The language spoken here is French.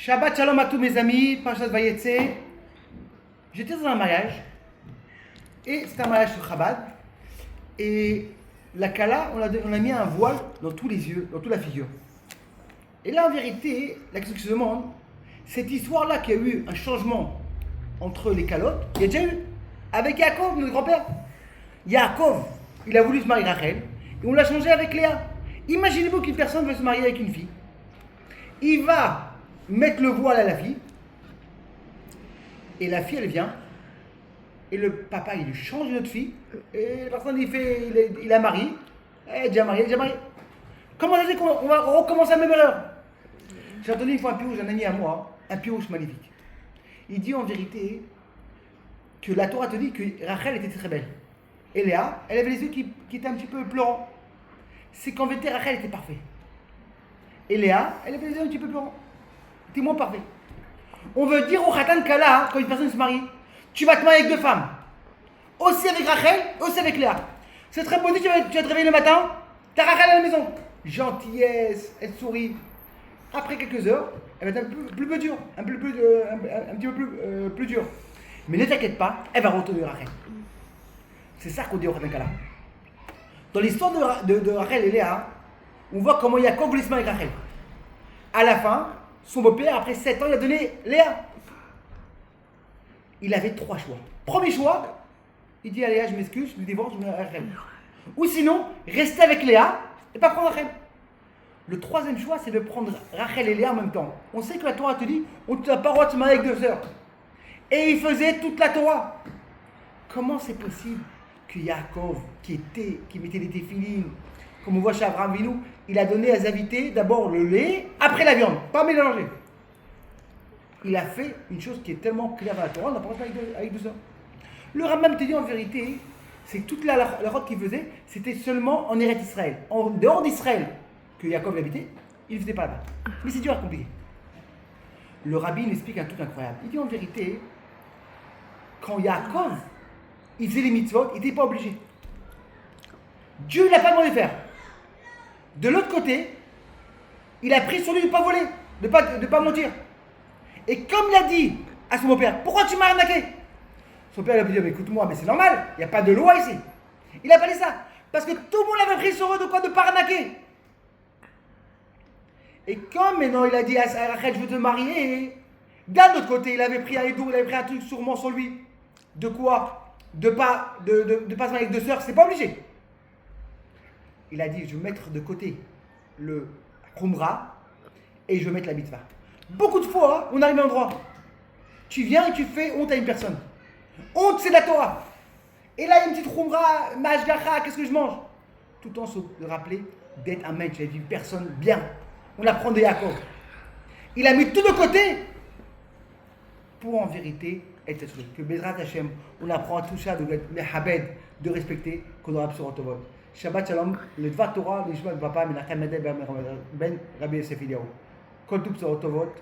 Shabbat shalom à tous mes amis, Parashat Vayetze. J'étais dans un mariage, et c'était un mariage sur Chabad, et la Kala, on a mis un voile dans tous les yeux, dans toute la figure. Et là, en vérité, la question qui se demande, cette histoire-là qu'il y a eu un changement entre les calottes, il y a déjà eu, avec Yaakov, notre grand-père. Yaakov, il a voulu se marier Rachel, et on l'a changé avec Léa. Imaginez-vous qu'une personne veut se marier avec une fille. Il va mettre le voile à la fille, et la fille, elle vient, et le papa, il lui change une autre fille, et la personne, il a marié, elle est déjà mariée, Comment ça se fait qu'on va recommencer la même erreur? J'ai entendu une fois un pirouche, un ami à moi, un pirouche magnifique. Il dit en vérité que la Torah te dit que Rachel était très belle. Et Léa, elle avait les yeux qui étaient un petit peu pleurants. C'est qu'en vérité, Rachel était parfaite. Et Léa, elle avait les yeux un petit peu pleurants. Elle était moins parfaite. On veut dire au Khatan Kala, quand une personne se marie, tu vas te marier avec deux femmes. Aussi avec Rachel, aussi avec Léa. C'est très beau, tu vas te réveiller le matin, t'as Rachel à la maison. Gentillesse, elle sourit. Après quelques heures, elle va être un peu dure, un petit peu plus dure. Mais ne t'inquiète pas, elle va retourner Rachel. C'est ça qu'on dit au Khatan Kala. Dans l'histoire de Rachel et Léa, on voit comment Yaakov voulait se marier avec Rachel. À la fin, son beau-père, après 7 ans, il a donné Léa. Il avait 3 choix. Premier choix, il dit à Léa, je m'excuse, je me divorce, je me marie avec Rachel. Ou sinon, rester avec Léa et pas prendre Rachel. Le troisième choix, c'est de prendre Rachel et Léa en même temps. On sait que la Torah te dit, on n'a pas le droit de se marier avec 2 sœurs. Et il faisait toute la Torah. Comment c'est possible que Yaakov, qui mettait des téphilines, comme on voit chez Abraham Avinu, il a donné à ses invités d'abord le lait, après la viande, pas mélanger. Il a fait une chose qui est tellement claire dans la Torah, on n'a pas le droit avec 2 sœurs. Le Rambam te dit en vérité, c'est que toute la route qu'il faisait, c'était seulement en Eretz Israël. En dehors d'Israël, que Yaakov habitait, il ne faisait pas là-bas. Mais c'est dur à compliquer. Le rabbin explique un truc incroyable. Il dit en vérité, quand Yaakov, il faisait les mitzvot, il n'était pas obligé. Dieu ne l'a pas demandé de faire. De l'autre côté, il a pris sur lui de ne pas voler, de ne pas mentir. Et comme il a dit à son beau-père, pourquoi tu m'as arnaqué? Son père lui a dit, mais écoute-moi, mais c'est normal, il n'y a pas de loi ici. Il n'a pas dit ça. Parce que tout le monde avait pris sur eux de quoi? De ne pas arnaquer. Et comme maintenant il a dit à Rachel, je veux te marier, d'un autre côté, il avait pris un édou, il avait pris un truc sûrement sur lui. De quoi? De pas se marier avec 2 sœurs, c'est pas obligé. Il a dit, je vais mettre de côté le Khumra et je vais mettre la mitzvah. Beaucoup de fois, on arrive à un endroit. Tu viens et tu fais honte à une personne. Honte, c'est de la Torah. Et là, il y a une petite Khumra, Mashgacha, qu'est-ce que je mange? Tout le temps se rappeler d'être un mec, une personne bien. On apprend de Yaakov. Il a mis tout de côté pour en vérité être sûr. Que Bezrat Hashem, on apprend à tout ça, de les Habed, de respecter, qu'on aura sur Otovot. Shabbat Shalom, le Dvar Torah, le Yishmat Papa, Menachem Medel Ben Rabbi Yosef Eliyahu. Kol Tup sur Otovot.